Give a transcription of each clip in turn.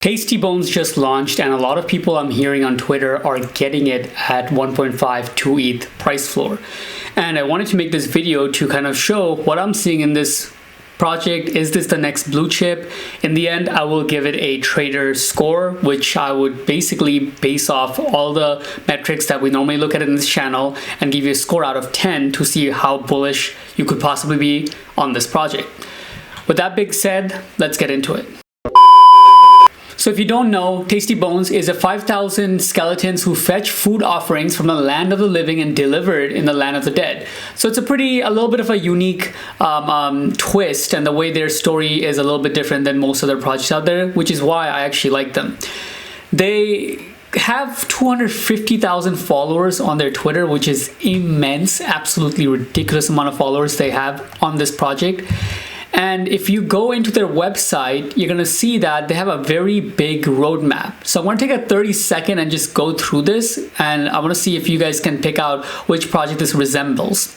Tasty Bones just launched, and a lot of people I'm hearing on Twitter are getting it at 1.5 2 ETH price floor. And I wanted to make this video to kind of show what I'm seeing in this project. Is this the next blue chip? In the end, I will give it a trader score, which I would basically base off all the metrics that we normally look at in this channel and give you a score out of 10 to see how bullish you could possibly be on this project. With that being said, let's get into it. So if you don't know, Tasty Bones is a 5,000 skeletons who fetch food offerings from the land of the living and deliver it in the land of the dead. So it's a little bit of a unique twist, and the way their story is a little bit different than most other projects out there, which is why I actually like them. They have 250,000 followers on their Twitter, which is immense, absolutely ridiculous amount of followers they have on this project. And if you go into their website, you're gonna see that they have a very big roadmap. So I wanna take a 30-second and just go through this, and I wanna see if you guys can pick out which project this resembles.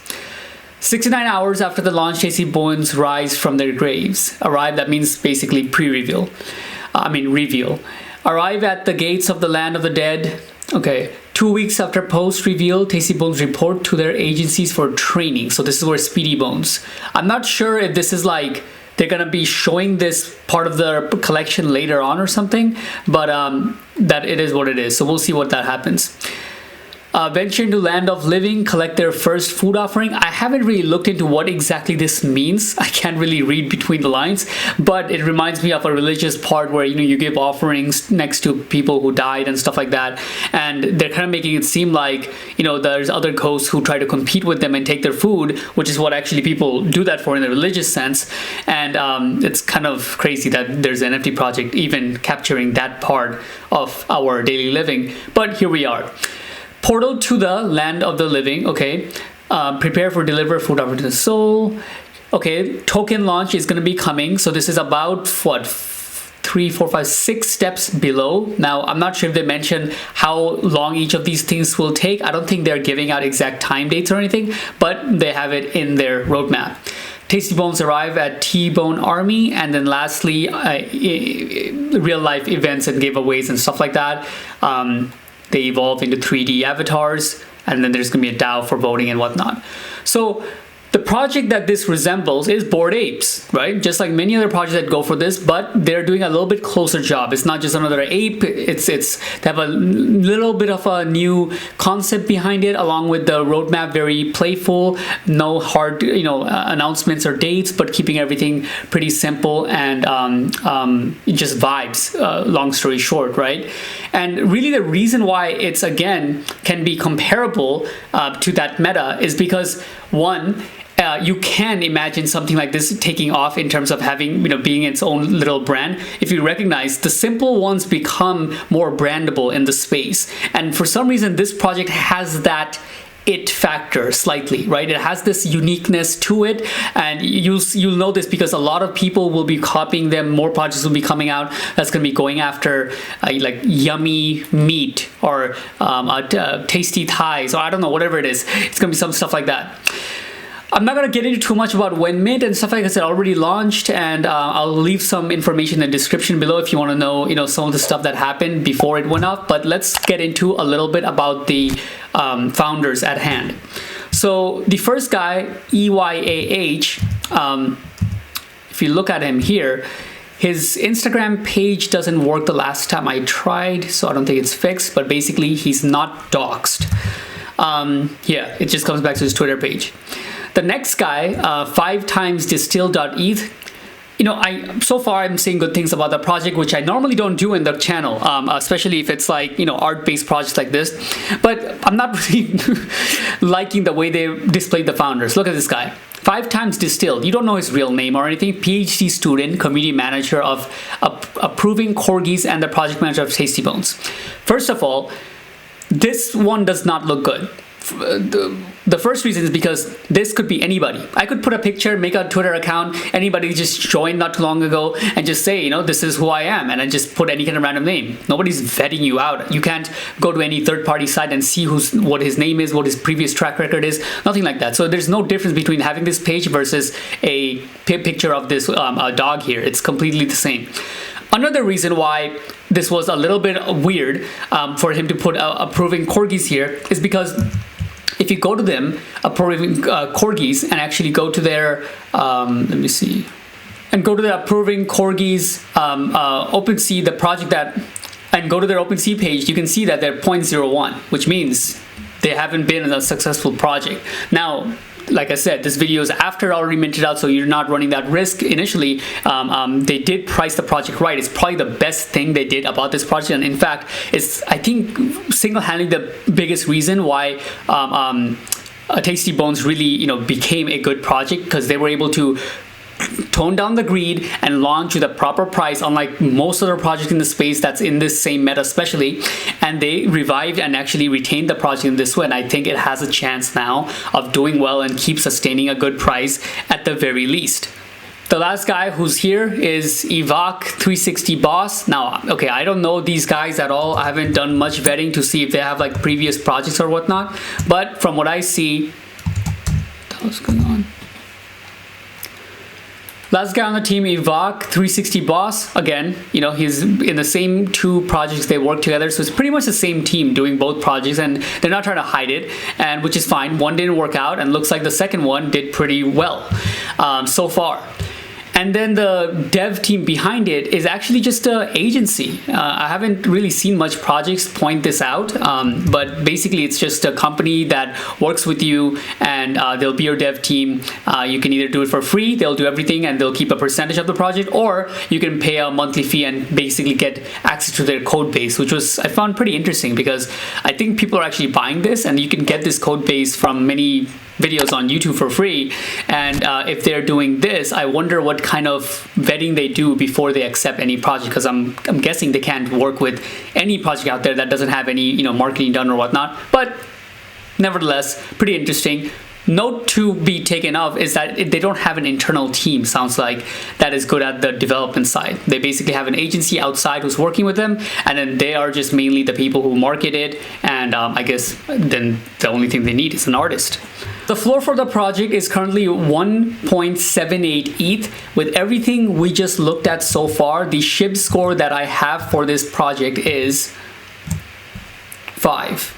69 hours after the launch, Tasty Bones rise from their graves. Arrive, that means basically pre-reveal. Reveal. Arrive at the gates of the land of the dead. Okay. 2 weeks after post-reveal, Tasty Bones report to their agencies for training. So this is where Speedy Bones. I'm not sure if this is like they're gonna be showing this part of the collection later on or something, but that it is what it is. So we'll see what that happens. Venture into land of living, collect their first food offering. I haven't really looked into what exactly this means. I can't really read between the lines, but it reminds me of a religious part where you give offerings next to people who died and stuff like that. And they're kind of making it seem like there's other ghosts who try to compete with them and take their food, which is what actually people do that for in the religious sense. And it's kind of crazy that there's an NFT project even capturing that part of our daily living. But here we are. Portal to the land of the living. Okay. Prepare for deliver food offering to the soul. Okay. Token launch is going to be coming. So this is about what, 3, 4, 5, 6 steps below. Now, I'm not sure if they mentioned how long each of these things will take. I don't think they're giving out exact time dates or anything, but they have it in their roadmap. Tasty Bones arrive at T-Bone Army, and then lastly, real life events and giveaways and stuff like that. They evolve into 3D avatars, and then there's gonna be a DAO for voting and whatnot. So the project that this resembles is Bored Apes, right? Just like many other projects that go for this, but they're doing a little bit closer job. It's not just another ape. They have a little bit of a new concept behind it, along with the roadmap, very playful, no hard announcements or dates, but keeping everything pretty simple and just vibes, long story short, right? And really the reason why it's again can be comparable to that meta is because one, you can imagine something like this taking off in terms of having, being its own little brand. If you recognize, the simple ones become more brandable in the space. And for some reason, this project has that it factor slightly, right? It has this uniqueness to it, and you'll know this because a lot of people will be copying them. More projects will be coming out that's going to be going after like yummy meat or tasty thighs, or I don't know, whatever it is. It's going to be some stuff like that. I'm not going to get into too much about when mint and stuff like that already launched, and I'll leave some information in the description below if you want to know, some of the stuff that happened before it went off. But let's get into a little bit about the founders at hand. So the first guy, EYAH, if you look at him here, his Instagram page doesn't work the last time I tried, so I don't think it's fixed, but basically he's not doxed. Yeah, it just comes back to his Twitter page. The next guy, 5timesdistilled.eth. So far I'm saying good things about the project, which I normally don't do in the channel, especially if it's like, art-based projects like this. But I'm not really liking the way they displayed the founders. Look at this guy. 5timesdistilled. You don't know his real name or anything. PhD student, community manager of approving corgis, and the project manager of Tasty Bones. First of all, this one does not look good. The first reason is because this could be anybody. I could put a picture, make a Twitter account, anybody just joined not too long ago, and just say, this is who I am, and I just put any kind of random name. Nobody's vetting you out. You can't go to any third-party site and see what his name is, what his previous track record is, nothing like that. So there's no difference between having this page versus a picture of this dog here. It's completely the same. Another reason why this was a little bit weird for him to put approving corgis here is because if you go to them, approving corgis, and actually go to their, let me see, and go to the approving corgis OpenSea, the project that, and go to their OpenSea page, you can see that they're 0.01, which means they haven't been in a successful project. Now, like I said, this video is after already minted out, so you're not running that risk initially. They did price the project right. It's probably the best thing they did about this project, and in fact, it's, I think, single-handedly the biggest reason why Tasty Bones really, became a good project, because they were able to tone down the greed and launch with a proper price, unlike most other projects in the space that's in this same meta especially, and they revived and actually retained the project in this way, and I think it has a chance now of doing well and keep sustaining a good price at the very least. The last guy who's here is Evok 360 Boss. Now, okay, I don't know these guys at all. I haven't done much vetting to see if they have like previous projects or whatnot, but from what I see, what's going on? Last guy on the team, Evok 360 Boss. Again, he's in the same two projects they work together, so it's pretty much the same team doing both projects, and they're not trying to hide it, and which is fine. One didn't work out, and looks like the second one did pretty well so far. And then the dev team behind it is actually just an agency. I haven't really seen much projects point this out, but basically it's just a company that works with you, and they'll be your dev team. You can either do it for free, they'll do everything, and they'll keep a percentage of the project, or you can pay a monthly fee and basically get access to their code base, which I found pretty interesting, because I think people are actually buying this, and you can get this code base from many videos on YouTube for free. And if they're doing this, I wonder what kind of vetting they do before they accept any project, because I'm guessing they can't work with any project out there that doesn't have any marketing done or whatnot. But nevertheless, pretty interesting. Note to be taken of is that they don't have an internal team, sounds like, that is good at the development side. They basically have an agency outside who's working with them, and then they are just mainly the people who market it, and I guess then the only thing they need is an artist. The floor for the project is currently 1.78 ETH. With everything we just looked at so far, the SHIB score that I have for this project is 5.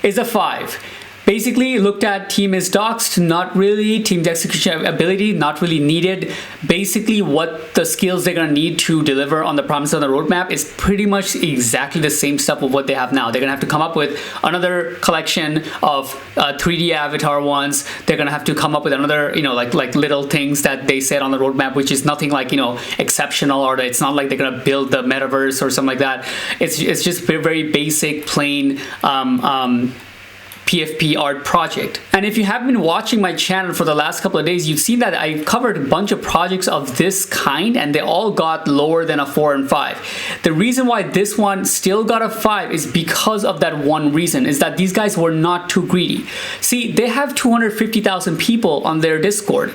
Is a 5. Basically, looked at team is doxed, not really. Team's execution ability, not really needed. Basically, what the skills they're gonna need to deliver on the promise on the roadmap is pretty much exactly the same stuff of what they have now. They're gonna have to come up with another collection of 3D avatar ones. They're gonna have to come up with another, like little things that they said on the roadmap, which is nothing like, exceptional, or it's not like they're gonna build the metaverse or something like that. It's just very basic, plain, PFP art project. And if you have been watching my channel for the last couple of days, you've seen that I covered a bunch of projects of this kind, and they all got lower than a 4 and 5. The reason why this one still got a 5 is because of that one reason, is that these guys were not too greedy. See, they have 250,000 people on their Discord.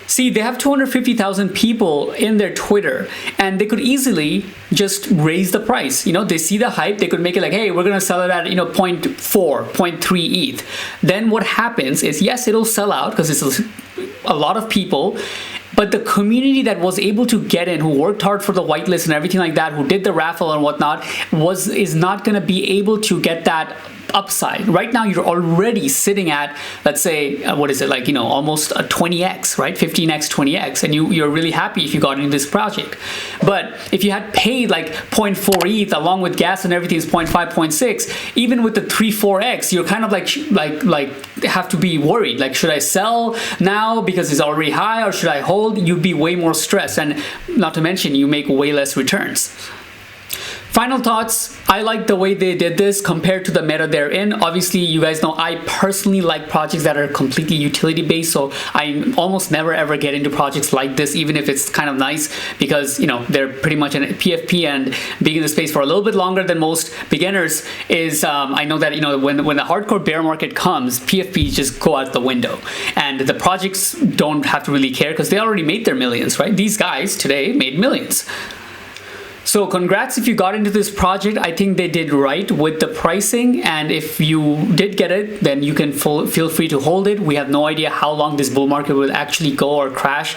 See, they have 250,000 people in their Twitter, and they could easily just raise the price. They see the hype, they could make it like, hey, we're gonna sell it at 0.4, 0.3 ETH. Then what happens is, yes, it'll sell out because it's a lot of people, but the community that was able to get in, who worked hard for the whitelist and everything like that, who did the raffle and whatnot, is not gonna be able to get that upside. Right now, you're already sitting at, let's say, what is it, like, almost a 20x, right? 15x, 20x, and you're really happy if you got into this project. But if you had paid like 0.4 ETH along with gas and everything is 0.5, 0.6, even with the 3-4x, you're kind of like have to be worried. Like, should I sell now because it's already high, or should I hold? You'd be way more stressed, and not to mention, you make way less returns. Final thoughts, I like the way they did this compared to the meta they're in. Obviously, you guys know I personally like projects that are completely utility based, so I almost never ever get into projects like this, even if it's kind of nice, because they're pretty much an PFP, and being in the space for a little bit longer than most beginners is, I know that when the hardcore bear market comes, PFPs just go out the window, and the projects don't have to really care because they already made their millions, right? These guys today made millions. So congrats if you got into this project. I think they did right with the pricing, and if you did get it, then you can feel free to hold it. We have no idea how long this bull market will actually go or crash.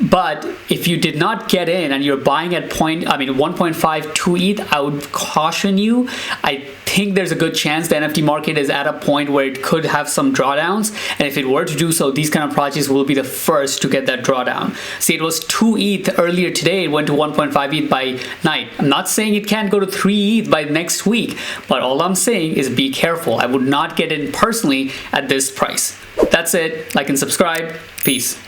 But if you did not get in and you're buying at 1.52 ETH, I would caution you. I think there's a good chance the NFT market is at a point where it could have some drawdowns, and if it were to do so, these kind of projects will be the first to get that drawdown. See, it was 2 ETH earlier today, it went to 1.5 ETH by night. I'm not saying it can't go to 3 ETH by next week, but all I'm saying is be careful. I would not get in personally at this price. That's it. Like and subscribe. Peace.